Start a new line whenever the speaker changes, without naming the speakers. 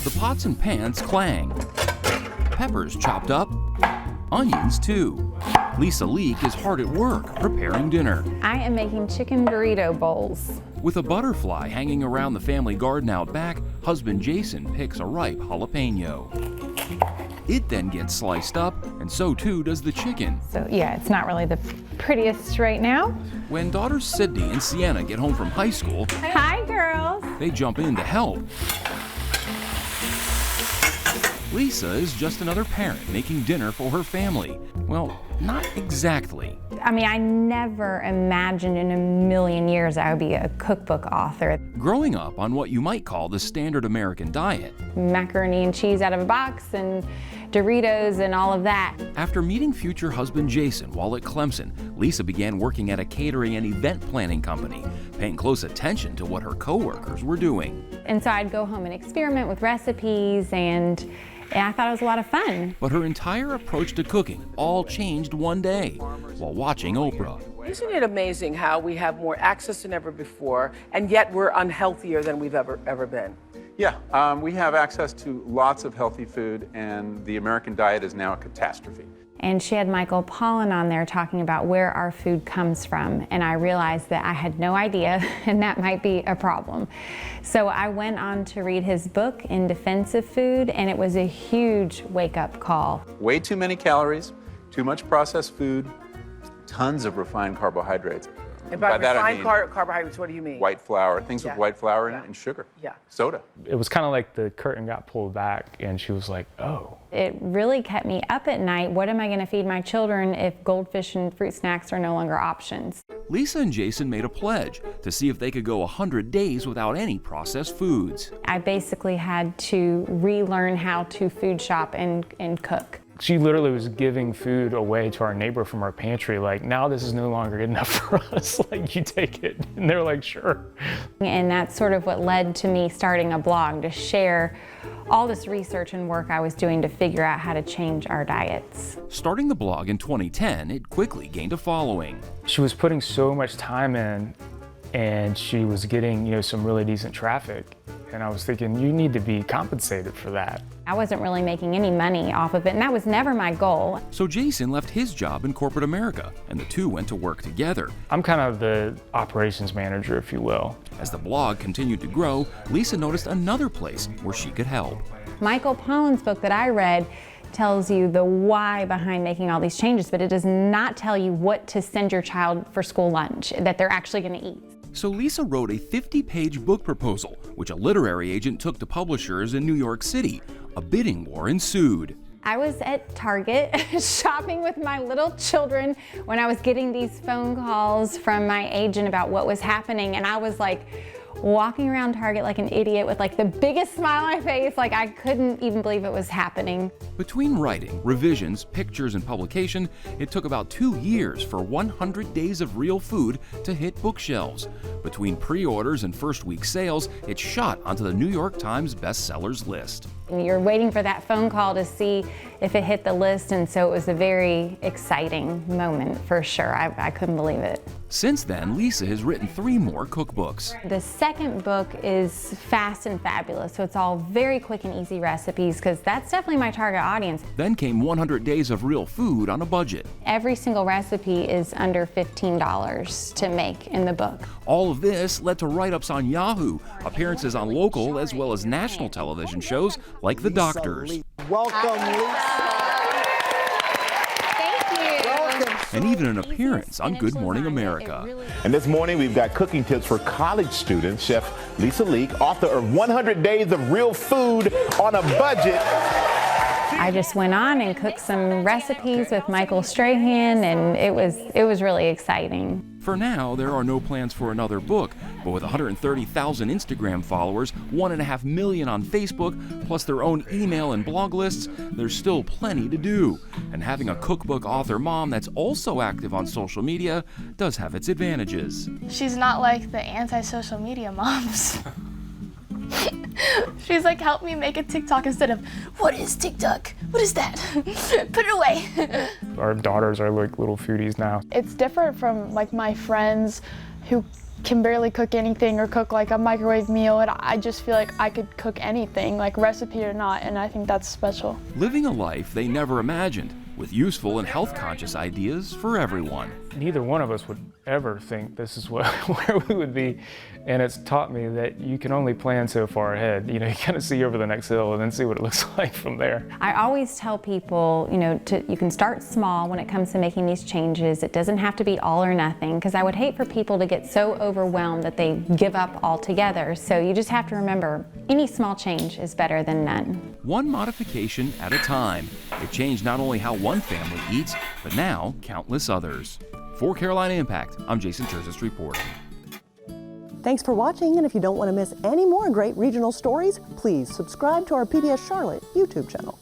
The pots and pans clang. Peppers chopped up. Onions, too. Lisa Leake is hard at work preparing dinner.
I am making chicken burrito bowls.
With a butterfly hanging around the family garden out back, husband Jason picks a ripe jalapeno. It then gets sliced up, and so too does the chicken.
So yeah, it's not really the prettiest right now.
When daughters Sydney and Sienna get home from high school,
Hi, girls.
they jump in to help. Lisa is just another parent making dinner for her family. Well, not exactly.
I mean, I never imagined in a million years I would be a cookbook author.
Growing up on what you might call the standard American diet.
Macaroni and cheese out of a box and Doritos and all of that.
After meeting future husband Jason while at Clemson, Lisa began working at a catering and event planning company, paying close attention to what her coworkers were doing.
And so I'd go home and experiment with recipes, and I thought it was a lot of fun.
But her entire approach to cooking all changed one day while watching Oprah.
Isn't it amazing how we have more access than ever before, and yet we're unhealthier than we've ever been?
Yeah, we have access to lots of healthy food, and the American diet is now a catastrophe.
And she had Michael Pollan on there talking about where our food comes from, and I realized that I had no idea, and that might be a problem. So I went on to read his book, In Defense of Food, and it was a huge wake-up call.
Way too many calories, too much processed food, tons of refined carbohydrates.
And by
that I
refined
mean
carbohydrates, what do you mean?
white flour, things with white flour in it, and sugar.
Yeah.
Soda.
It was kind of like the curtain got pulled back, and she was like, oh.
It really kept me up at night. What am I going to feed my children if goldfish and fruit snacks are no longer options?
Lisa and Jason made a pledge to see if they could go 100 days without any processed foods.
I basically had to relearn how to food shop and cook.
She literally was giving food away to our neighbor from our pantry, like, now this is no longer good enough for us, like, you take it. And they're like, sure.
And that's sort of what led to me starting a blog, to share all this research and work I was doing to figure out how to change our diets.
Starting the blog in 2010, it quickly gained a following.
She was putting so much time in, and she was getting, some really decent traffic. And I was thinking, you need to be compensated for that.
I wasn't really making any money off of it, and that was never my goal.
So Jason left his job in corporate America, and the two went to work together.
I'm kind of the operations manager, if you will.
As the blog continued to grow, Lisa noticed another place where she could help.
Michael Pollan's book that I read tells you the why behind making all these changes, but it does not tell you what to send your child for school lunch that they're actually going to eat.
So Lisa wrote a 50-page book proposal, which a literary agent took to publishers in New York City. A bidding war ensued.
I was at Target shopping with my little children when I was getting these phone calls from my agent about what was happening, and I was like walking around Target like an idiot with like the biggest smile on my face, like I couldn't even believe it was happening.
Between writing, revisions, pictures, and publication, it took about 2 years for 100 Days of Real Food to hit bookshelves. Between pre-orders and first week sales, it shot onto the New York Times bestsellers list.
And you're waiting for that phone call to see if it hit the list, and so it was a very exciting moment for sure. I couldn't believe it.
Since then, Lisa has written 3 more cookbooks.
The second book is fast and fabulous, so it's all very quick and easy recipes, because that's definitely my target audience.
Then came 100 Days of Real Food on a budget.
Every single recipe is under $15 to make in the book.
All of this led to write-ups on Yahoo, appearances on local as well as national television shows like The Doctors.
Welcome, Lisa.
And even an appearance on Good Morning America.
And this morning we've got cooking tips for college students. Chef Lisa Leake, author of 100 Days of Real Food on a Budget.
I just went on and cooked some recipes with Michael Strahan, and it was really exciting.
For now, there are no plans for another book, but with 130,000 Instagram followers, 1.5 million on Facebook, plus their own email and blog lists, there's still plenty to do. And having a cookbook author mom that's also active on social media does have its advantages.
She's not like the anti-social media moms. She's like, help me make a TikTok instead of, what is TikTok? What is that? Put it away.
Our daughters are like little foodies now.
It's different from like my friends who can barely cook anything or cook like a microwave meal, and I just feel like I could cook anything, like recipe or not, and I think that's special.
Living a life they never imagined, with useful and health-conscious ideas for everyone.
Neither one of us would ever think this is where we would be, and it's taught me that you can only plan so far ahead. You know, you kind of see over the next hill and then see what it looks like from there.
I always tell people, you know, you can start small when it comes to making these changes. It doesn't have to be all or nothing, because I would hate for people to get so overwhelmed that they give up altogether. So you just have to remember, any small change is better than none.
One modification at a time. It changed not only how one family eats, but now countless others. For Carolina Impact, I'm Jason Terzis reporting.
Thanks for watching, and if you don't want to miss any more great regional stories, please subscribe to our PBS Charlotte YouTube channel.